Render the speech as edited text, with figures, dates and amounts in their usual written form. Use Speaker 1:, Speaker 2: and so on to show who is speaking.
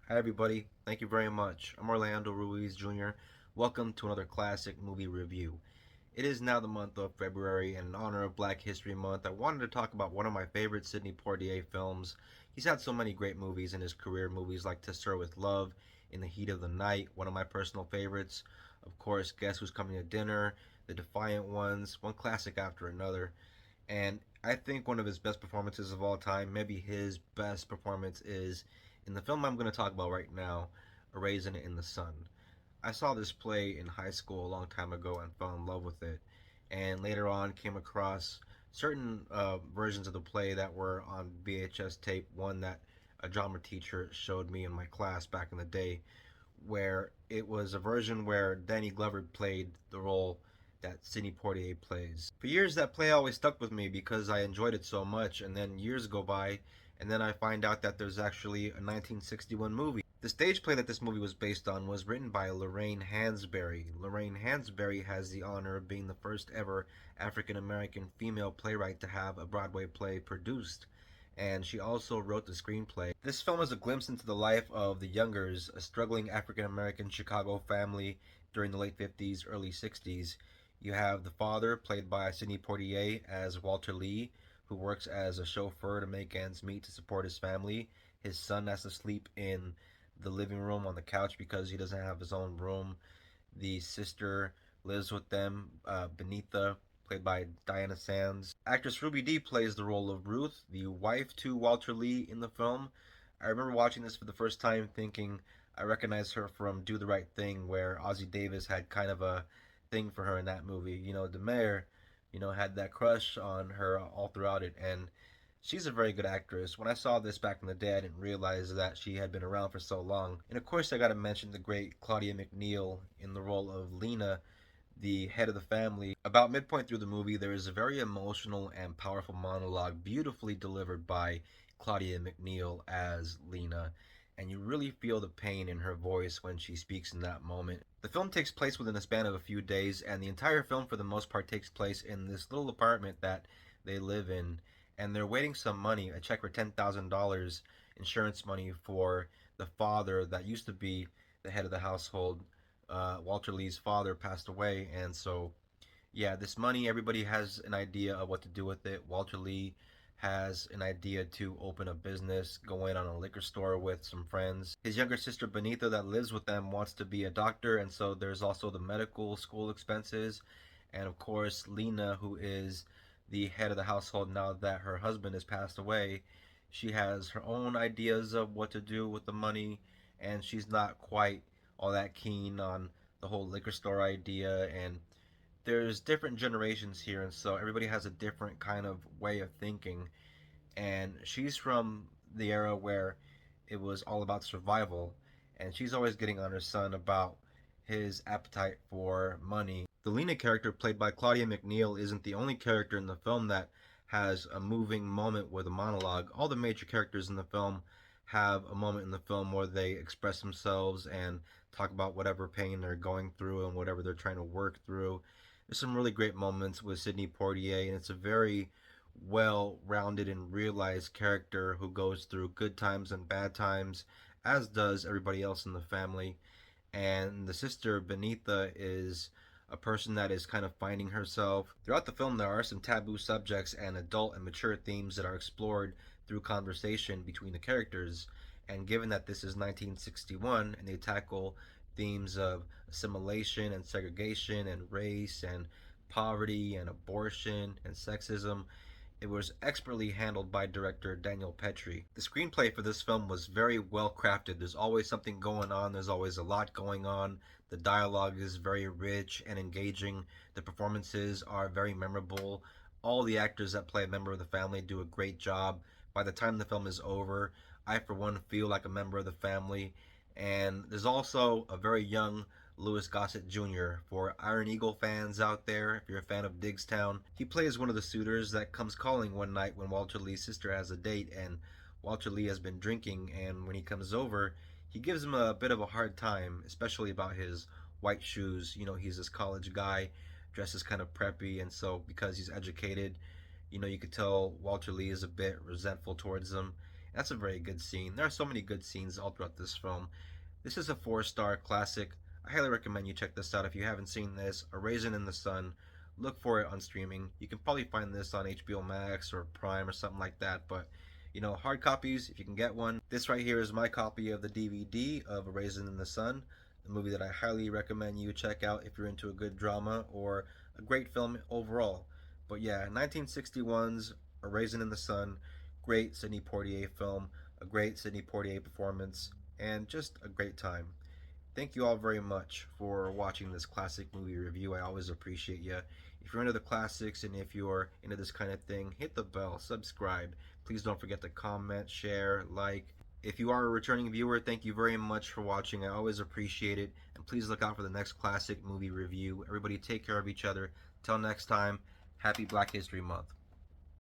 Speaker 1: Hi, everybody. Thank you very much. I'm Orlando Ruiz Jr. Welcome to another classic movie review. It is now the month of February, and in honor of Black History Month, I wanted to talk about one of my favorite Sidney Poitier films. He's had so many great movies in his career, movies like To Sir with Love, In the Heat of the Night, one of my personal favorites. Of course, Guess Who's Coming to Dinner, The Defiant Ones, one classic after another. And I think one of his best performances of all time, maybe his best performance, is in the film I'm going to talk about right now, A Raisin in the Sun. I saw this play in high school a long time ago and fell in love with it. And later on, came across certain versions of the play that were on VHS tape. One that a drama teacher showed me in my class back in the day, where it was a version where Danny Glover played the role that Sidney Poitier plays. For years, that play always stuck with me because I enjoyed it so much, and then years go by, and then I find out that there's actually a 1961 movie. The stage play that this movie was based on was written by Lorraine Hansberry. Lorraine Hansberry has the honor of being the first ever African American female playwright to have a Broadway play produced, and she also wrote the screenplay. This film is a glimpse into the life of the Youngers, a struggling African American Chicago family during the late 50s, early 60s. You have the father, played by Sidney Poitier, as Walter Lee, who works as a chauffeur to make ends meet to support his family. His son has to sleep in the living room on the couch because he doesn't have his own room. The sister lives with them, Benita, played by Diana Sands. Actress Ruby Dee plays the role of Ruth, the wife to Walter Lee in the film. I remember watching this for the first time thinking I recognized her from Do the Right Thing, where Ozzie Davis had kind of a thing for her in that movie. The mayor, had that crush on her all throughout it, and she's a very good actress. When I saw this back in the day, I didn't realize that she had been around for so long. And of course, I got to mention the great Claudia McNeil in the role of Lena, the head of the family. About midpoint through the movie, there is a very emotional and powerful monologue, beautifully delivered by Claudia McNeil as Lena, and you really feel the pain in her voice when she speaks in that moment. The film takes place within a span of a few days, and the entire film, for the most part, takes place in this little apartment that they live in, and they're waiting some money, a check for $10,000 insurance money for the father that used to be the head of the household. Walter Lee's father passed away, and so yeah, this money, everybody has an idea of what to do with it. Walter Lee has an idea to open a business, go in on a liquor store with some friends. His younger sister Benita, that lives with them, wants to be a doctor, and so there's also the medical school expenses. And of course, Lena, who is the head of the household now that her husband has passed away, she has her own ideas of what to do with the money, and she's not quite all that keen on the whole liquor store idea. And there's different generations here, and so everybody has a different kind of way of thinking. And she's from the era where it was all about survival, and she's always getting on her son about his appetite for money. The Lena character, played by Claudia McNeil, isn't the only character in the film that has a moving moment with a monologue. All the major characters in the film have a moment in the film where they express themselves and talk about whatever pain they're going through and whatever they're trying to work through. There's some really great moments with Sidney Poitier, and it's a very well rounded and realized character who goes through good times and bad times, as does everybody else in the family. And the sister, Benita, is a person that is kind of finding herself. Throughout the film, there are some taboo subjects and adult and mature themes that are explored through conversation between the characters. And given that this is 1961 and they tackle themes of assimilation and segregation and race and poverty and abortion and sexism, it was expertly handled by director Daniel Petrie. The screenplay for this film was very well crafted. There's always something going on, there's always a lot going on. The dialogue is very rich and engaging. The performances are very memorable. All the actors that play a member of the family do a great job. By the time the film is over, I, for one, feel like a member of the family. And there's also a very young Louis Gossett Jr. For Iron Eagle fans out there, if you're a fan of Diggstown, he plays one of the suitors that comes calling one night when Walter Lee's sister has a date, and Walter Lee has been drinking, and when he comes over, he gives him a bit of a hard time, especially about his white shoes. He's this college guy, dresses kind of preppy, and so because he's educated, you could tell Walter Lee is a bit resentful towards him. That's a very good scene. There are so many good scenes all throughout this film. This is a four-star classic. I highly recommend you check this out if you haven't seen this. A Raisin in the Sun. Look for it on streaming. You can probably find this on HBO Max or Prime or something like that. But hard copies if you can get one. This right here is my copy of the DVD of A Raisin in the Sun, a movie that I highly recommend you check out if you're into a good drama or a great film overall. But yeah, 1961's A Raisin in the Sun, great Sidney Poitier film, a great Sidney Poitier performance, and just a great time. Thank you all very much for watching this classic movie review. I always appreciate you. If you're into the classics and if you're into this kind of thing, hit the bell, subscribe. Please don't forget to comment, share, like. If you are a returning viewer, thank you very much for watching. I always appreciate it. And please look out for the next classic movie review. Everybody take care of each other. Till next time, happy Black History Month.